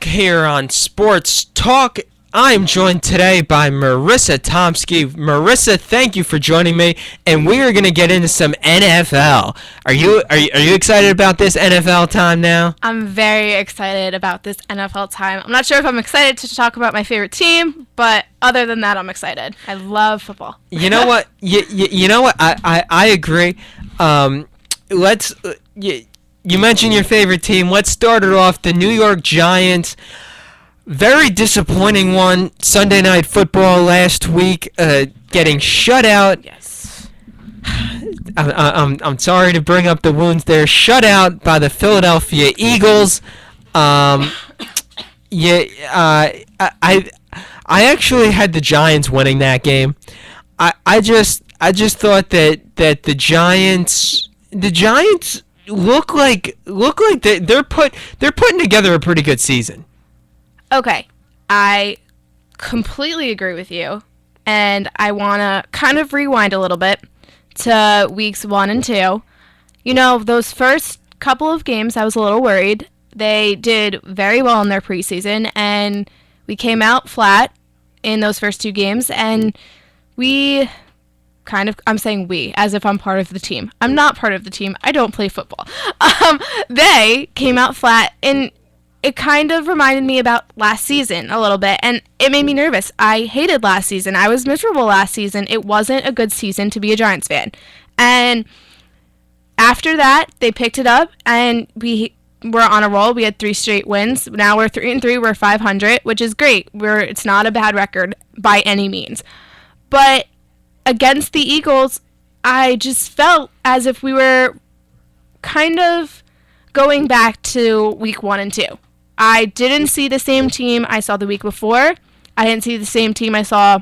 back here on Sports Talk. I'm joined today by Marissa Tomsky. Marissa, thank you for joining me, and we are going to get into some NFL. Are you excited about this NFL time now? I'm very excited about this NFL time. I'm not sure if I'm excited to talk about my favorite team, but other than that, I'm excited. I love football. You know what? You know what? I agree. You mentioned your favorite team. Let's start it off. The New York Giants. Very disappointing one. Sunday Night Football last week, getting shut out. Yes. I'm sorry to bring up the wounds there. Shut out by the Philadelphia Eagles. I actually had the Giants winning that game. I just thought that the Giants look like they're putting together a pretty good season. Okay, I completely agree with you, and I want to kind of rewind a little bit to weeks 1 and 2. You know, those first couple of games, I was a little worried. They did very well in their preseason, and we came out flat in those first 2 games, and I'm saying we, as if I'm part of the team. I'm not part of the team. I don't play football. They came out flat, and it kind of reminded me about last season a little bit, and it made me nervous. I hated last season. I was miserable last season. It wasn't a good season to be a Giants fan. And after that, they picked it up, and we were on a roll. We had 3 straight wins. Now we're 3-3. We're 500, which is great. It's not a bad record by any means. But against the Eagles, I just felt as if we were kind of going back to week 1 and 2. I didn't see the same team I saw the week before. I didn't see the same team I saw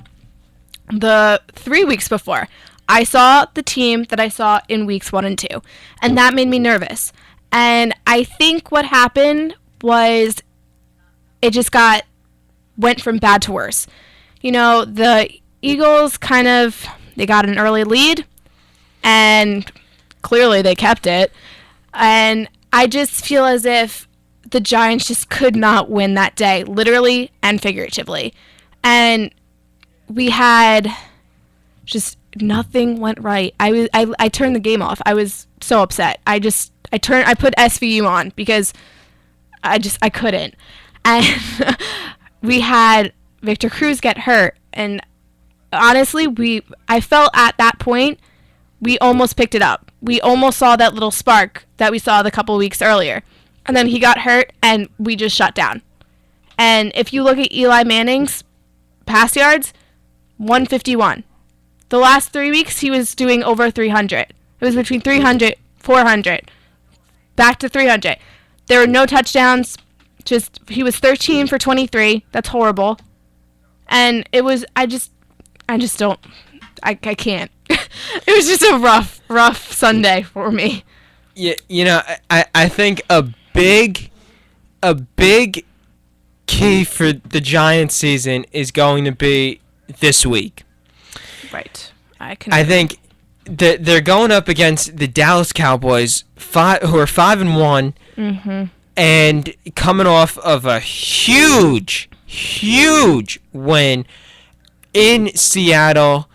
the 3 weeks before. I saw the team that I saw in weeks 1 and 2, and that made me nervous. And I think what happened was it just went from bad to worse. You know, the Eagles they got an early lead, and clearly they kept it. And I just feel as if the Giants just could not win that day, literally and figuratively. And we had just nothing went right. I turned the game off. I was so upset. I put SVU on because I couldn't. And we had Victor Cruz get hurt, and honestly, I felt at that point we almost picked it up. We almost saw that little spark that we saw the couple weeks earlier. And then he got hurt, and we just shut down. And if you look at Eli Manning's pass yards, 151. The last 3 weeks, he was doing over 300. It was between 300, 400, back to 300. There were no touchdowns. He was 13 for 23. That's horrible. And it was, I can't. It was just a rough Sunday for me. Yeah, you know, I think a big key for the Giants season is going to be this week. Right. I think that they're going up against the Dallas Cowboys, who are 5-1, and coming off of a huge win in Seattle,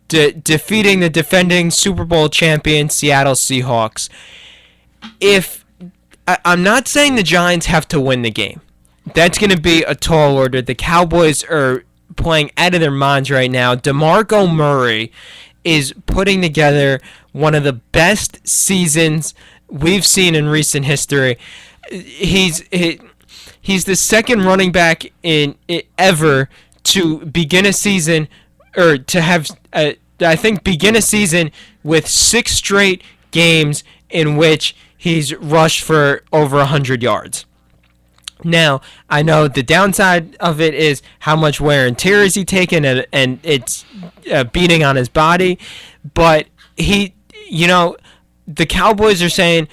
defeating the defending Super Bowl champion Seattle Seahawks. I'm not saying the Giants have to win the game. That's going to be a tall order. The Cowboys are playing out of their minds right now. DeMarco Murray is putting together one of the best seasons we've seen in recent history. He's the second running back ever to begin a season, or to have, begin a season with 6 straight games in which he's rushed for over 100 yards. Now, I know the downside of it is how much wear and tear is he taking, and it's beating on his body. But the Cowboys are saying,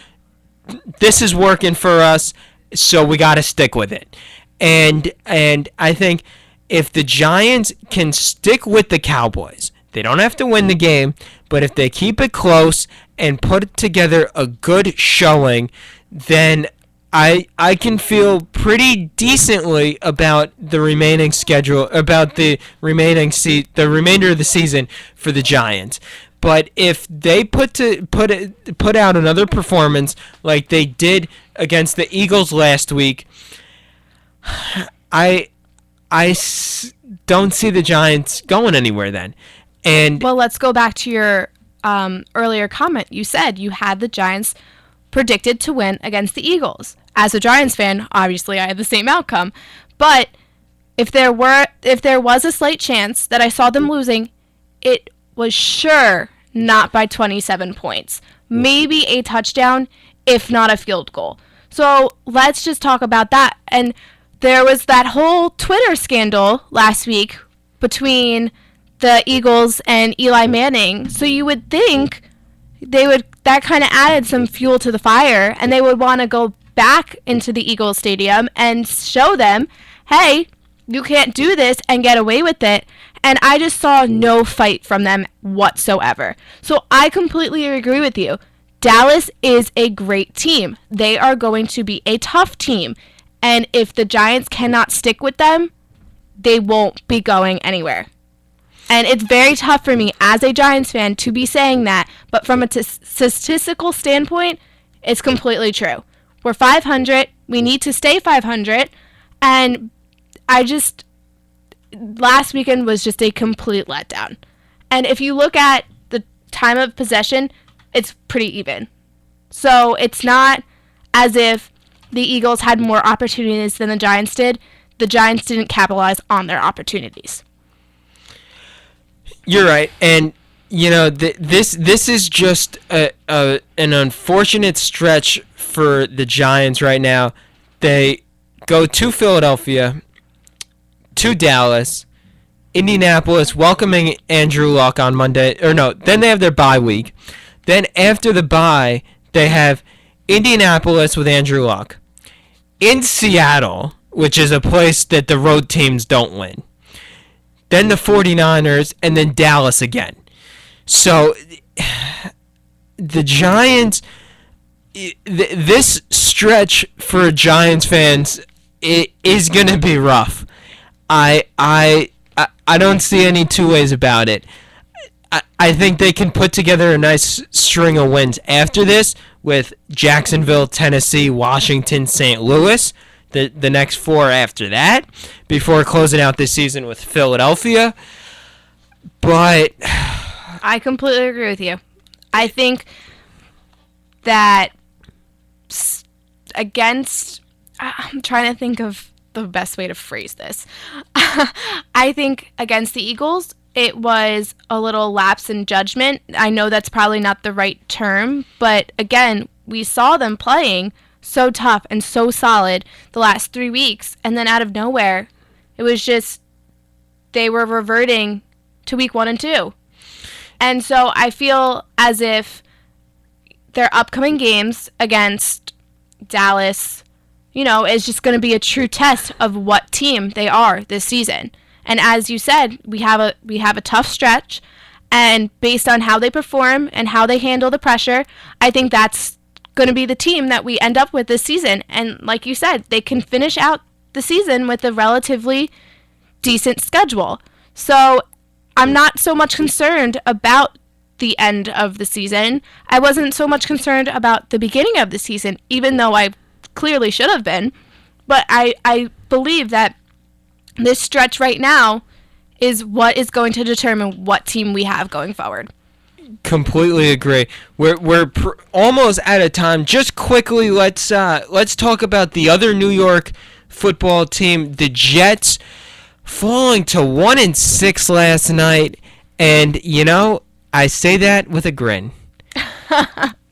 this is working for us, so we got to stick with it. And I think if the Giants can stick with the Cowboys, they don't have to win the game, but if they keep it close and put together a good showing, then I can feel pretty decently about the remaining schedule, about the remainder of the season for the Giants. But if they put out another performance like they did against the Eagles last week, don't see the Giants going anywhere then. And well, let's go back to your earlier comment. You said you had the Giants predicted to win against the Eagles. As a Giants fan, obviously I had the same outcome. But if there was a slight chance that I saw them losing, it was sure not by 27 points. Maybe a touchdown, if not a field goal. So let's just talk about that. And there was that whole Twitter scandal last week between the Eagles and Eli Manning. So you would think that kind of added some fuel to the fire, and they would want to go back into the Eagles stadium and show them, hey, you can't do this and get away with it. And I just saw no fight from them whatsoever. So I completely agree with you. Dallas is a great team. They are going to be a tough team. And if the Giants cannot stick with them, they won't be going anywhere. And it's very tough for me as a Giants fan to be saying that, but from a statistical standpoint, it's completely true. We're 500. We need to stay 500. And last weekend was just a complete letdown. And if you look at the time of possession, it's pretty even. So it's not as if the Eagles had more opportunities than the Giants did. The Giants didn't capitalize on their opportunities. You're right, and this is just an unfortunate stretch for the Giants right now. They go to Philadelphia, to Dallas, Indianapolis, welcoming Andrew Luck on Monday. Then they have their bye week. Then after the bye, they have Indianapolis with Andrew Luck, in Seattle, which is a place that the road teams don't win. Then the 49ers, and then Dallas again. So the Giants, this stretch for Giants fans, it is going to be rough. I don't see any two ways about it. I think they can put together a nice string of wins after this with Jacksonville, Tennessee, Washington, St. Louis. The next four after that, before closing out this season with Philadelphia. But I completely agree with you. I think that I'm trying to think of the best way to phrase this. I think against the Eagles, it was a little lapse in judgment. I know that's probably not the right term, but again, we saw them playing so tough and so solid the last 3 weeks, and then out of nowhere, it was just they were reverting to week 1 and 2. And so I feel as if their upcoming games against Dallas, is just going to be a true test of what team they are this season. And as you said, we have a tough stretch, and based on how they perform and how they handle the pressure, I think that's going to be the team that we end up with this season. And like you said, they can finish out the season with a relatively decent schedule. So I'm not so much concerned about the end of the season. I wasn't so much concerned about the beginning of the season, even though I clearly should have been. But I believe that this stretch right now is what is going to determine what team we have going forward. Completely agree. We're almost out of time. Just quickly, let's talk about the other New York football team, the Jets, falling to 1-6 last night. And I say that with a grin.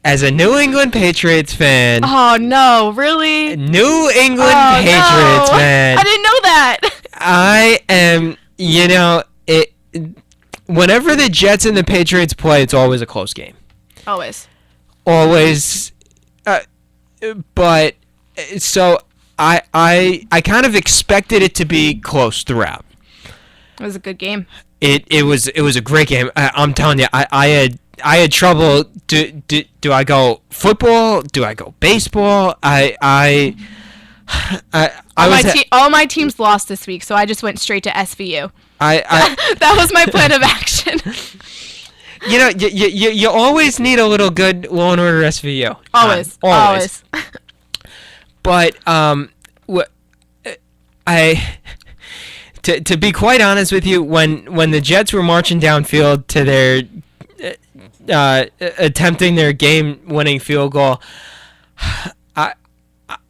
As a New England Patriots fan. Oh no, really? New England Patriots fan. I didn't know that. I am. Whenever the Jets and the Patriots play, it's always a close game. Always. But so I kind of expected it to be close throughout. It was a good game. It was a great game. I'm telling you, I had had trouble. Do I go football? Do I go baseball? All my teams lost this week, so I just went straight to SVU. That was my plan of action. You know, you always need a little good Law and Order SVU. Always. But to be quite honest with you, when the Jets were marching downfield to their attempting their game-winning field goal, I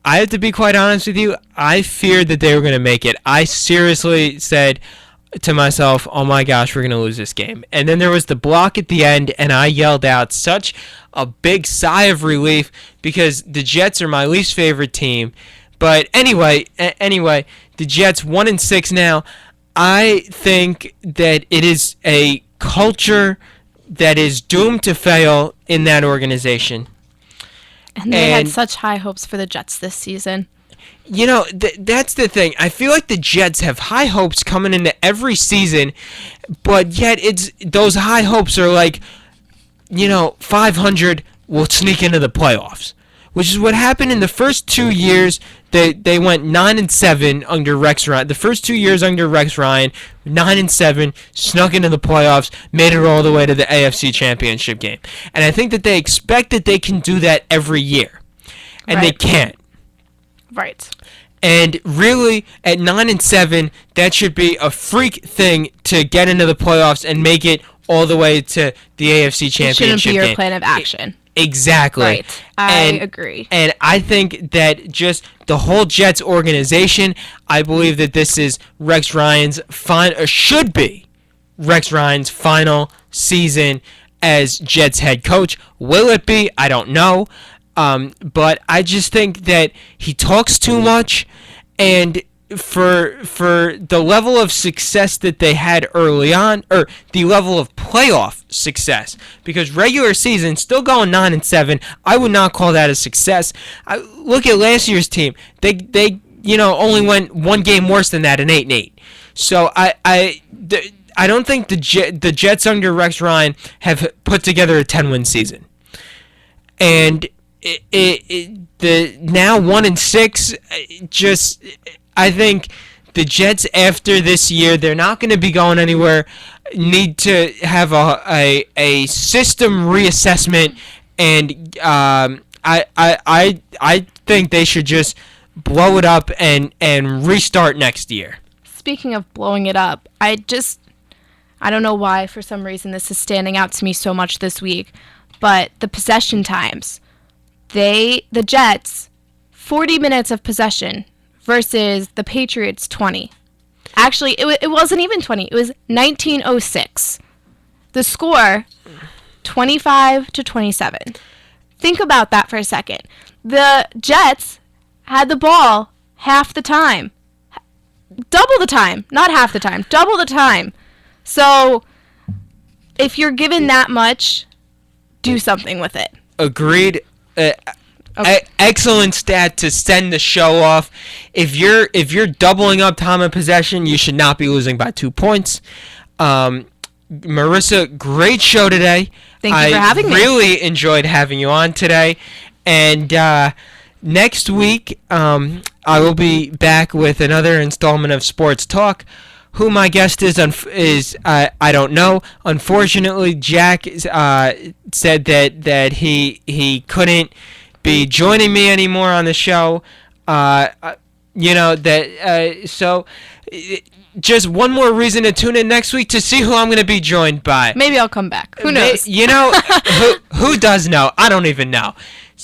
have to be quite honest with you. I feared that they were going to make it. I seriously said to myself, oh my gosh, we're going to lose this game. And then there was the block at the end, and I yelled out such a big sigh of relief because the Jets are my least favorite team. But anyway, the Jets 1-6 now. I think that it is a culture that is doomed to fail in that organization. And they had such high hopes for the Jets this season. You know, that's the thing. I feel like the Jets have high hopes coming into every season, but yet those high hopes are like, 500 will sneak into the playoffs, which is what happened in the first 2 years. They went 9-7 under Rex Ryan. The first 2 years under Rex Ryan, 9-7, snuck into the playoffs, made it all the way to the AFC Championship game. And I think that they expect that they can do that every year, and they can't. Right. And really, at 9-7, that should be a freak thing to get into the playoffs and make it all the way to the AFC Championship game. It shouldn't be your plan of action. Exactly. Right. I agree. And I think that just the whole Jets organization, I believe that this is Rex Ryan's should be Rex Ryan's final season as Jets head coach. Will it be? I don't know. But I just think that he talks too much, and for the level of success that they had early on, or the level of playoff success, because regular season still going 9-7, I would not call that a success. Look at last year's team; they only went one game worse than that, an 8-8. So I don't think the Jets under Rex Ryan have put together a 10-win season, and the now 1-6 just. I think the Jets, after this year, they're not going to be going anywhere. Need to have a system reassessment, and I think they should just blow it up and restart next year. Speaking of blowing it up, I don't know why, for some reason, this is standing out to me so much this week, but the possession times. The Jets, 40 minutes of possession versus the Patriots 20. Actually, it wasn't even 20. It was 1906. The score, 25-27. Think about that for a second. The Jets had the ball half the time. Double the time. Not half the time. Double the time. So, if you're given that much, do something with it. Agreed. Excellent stat to send the show off. If you're doubling up time of possession, you should not be losing by 2 points. Marissa, great show today. Thank you for having me. I really enjoyed having you on today. And next week, I will be back with another installment of Sports Talk. Who my guest is I don't know. Unfortunately, Jack said that he couldn't be joining me anymore on the show. So just one more reason to tune in next week to see who I'm going to be joined by. Maybe I'll come back. Who knows? Who does know? I don't even know.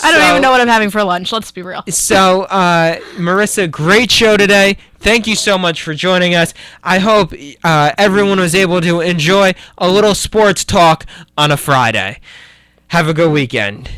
I don't even know what I'm having for lunch. Let's be real. So, Marissa, great show today. Thank you so much for joining us. I hope everyone was able to enjoy a little sports talk on a Friday. Have a good weekend.